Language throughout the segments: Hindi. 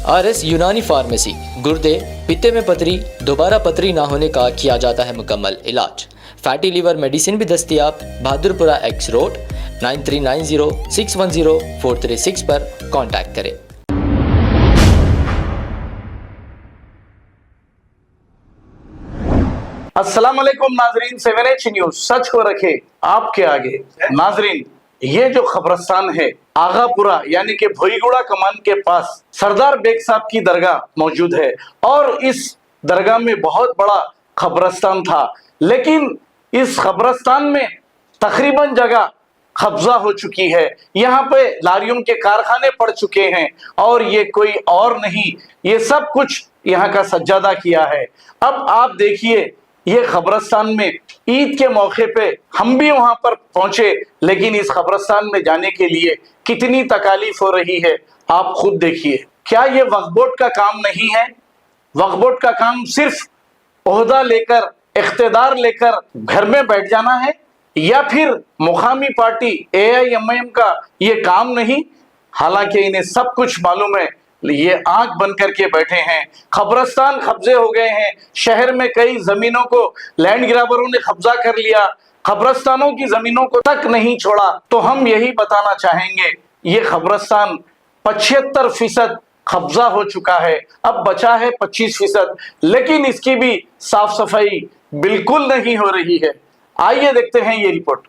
RS यूनानी फार्मेसी, गुर्दे, पित्ते में पथरी, दोबारा पथरी ना होने का किया जाता है मुकम्मल इलाज। फैटी लीवर मेडिसिन भी दस्तियाब। बहादुरपुरा X रोड 9390610436 पर कांटेक्ट करें। अस्सलाम वालेकुम नाजरीन, 7H न्यूज सच को रखे आपके आगे। नाजरीन, ये जो खबरस्तान है आगापुरा यानी कि भोईगुड़ा कमान के पास सरदार बेग साहब की दरगाह मौजूद है और इस दरगाह में बहुत बड़ा खबरस्तान था, लेकिन इस खबरस्तान में तकरीबन जगह कब्जा हो चुकी है। यहाँ पे लारियों के कारखाने पड़ चुके हैं और ये कोई और नहीं, ये सब कुछ यहाँ का सज्जादा किया है। अब आप देखिए, ये खबरस्तान में ईद के मौके पे हम भी वहां पर पहुंचे, लेकिन इस खबरस्तान में जाने के लिए कितनी तकालीफ हो रही है आप खुद देखिए। क्या ये वक्फ बोर्ड का काम नहीं है? वक्फ बोर्ड का काम सिर्फ ओहदा लेकर, इख्तिदार लेकर घर में बैठ जाना है, या फिर मुकामी पार्टी AIMIM का ये काम नहीं? हालांकि इन्हें सब कुछ मालूम है, ये आंख बंद करके बैठे हैं। खबरस्तान कब्जे हो गए हैं, शहर में कई जमीनों को लैंड ग्रैबरों ने कब्जा कर लिया, खबरस्तानों की जमीनों को तक नहीं छोड़ा। तो हम यही बताना चाहेंगे, ये खबरस्तान 75% कब्जा हो चुका है, अब बचा है 25%, लेकिन इसकी भी साफ सफाई बिल्कुल नहीं हो रही है। आइए देखते हैं ये रिपोर्ट।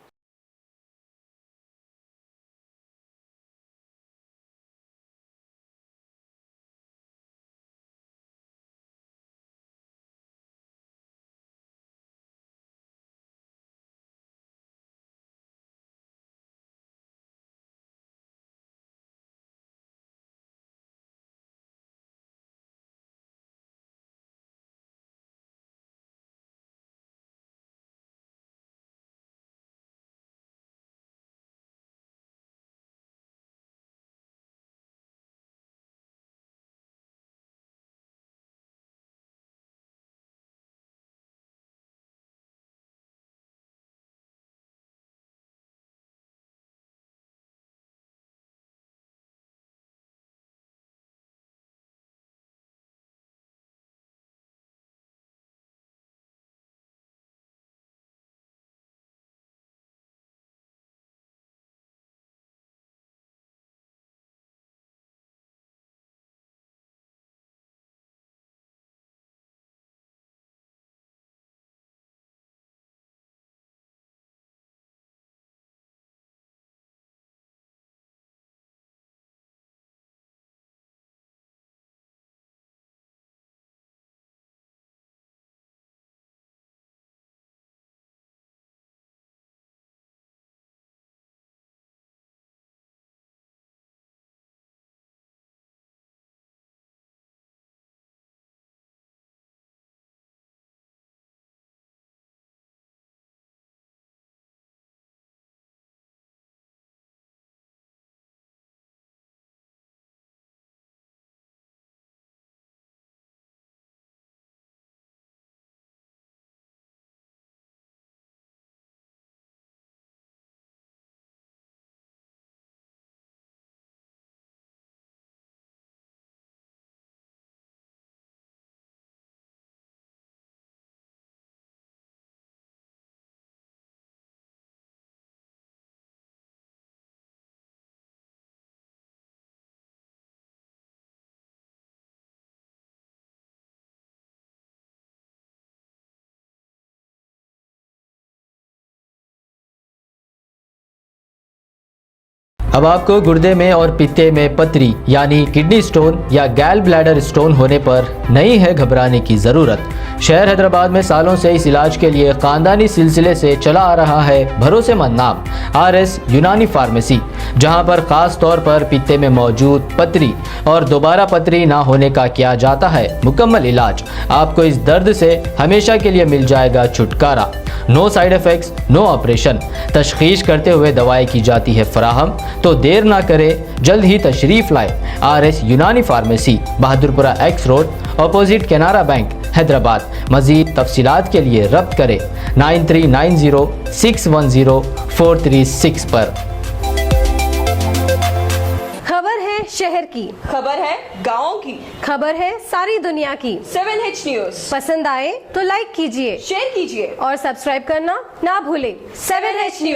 अब आपको गुर्दे में और पित्ते में पथरी यानी किडनी स्टोन या गैल ब्लैडर स्टोन होने पर नहीं है घबराने की ज़रूरत। शहर हैदराबाद में सालों से इस इलाज के लिए ख़ानदानी सिलसिले से चला आ रहा है भरोसेमंद नाम RS यूनानी फार्मेसी, जहां पर ख़ास तौर पर पित्ते में मौजूद पथरी और दोबारा पथरी ना होने का किया जाता है मुकम्मल इलाज। आपको इस दर्द से हमेशा के लिए मिल जाएगा छुटकारा। No side effects, no operation. तशखीस करते हुए दवाएं की जाती है फराहम, तो देर ना करें, जल्द ही तशरीफ लाए। RS यूनानी pharmacy, Bahadurpura X road, opposite Canara bank, Hyderabad. मज़ीद तफसीलात के लिए रब्त करें 9390610436 पर। खबर है शहर शहर की, खबर है गाँव की, खबर है सारी दुनिया की। 7H न्यूज पसंद आए तो लाइक कीजिए, शेयर कीजिए और सब्सक्राइब करना ना भूलें। 7H news.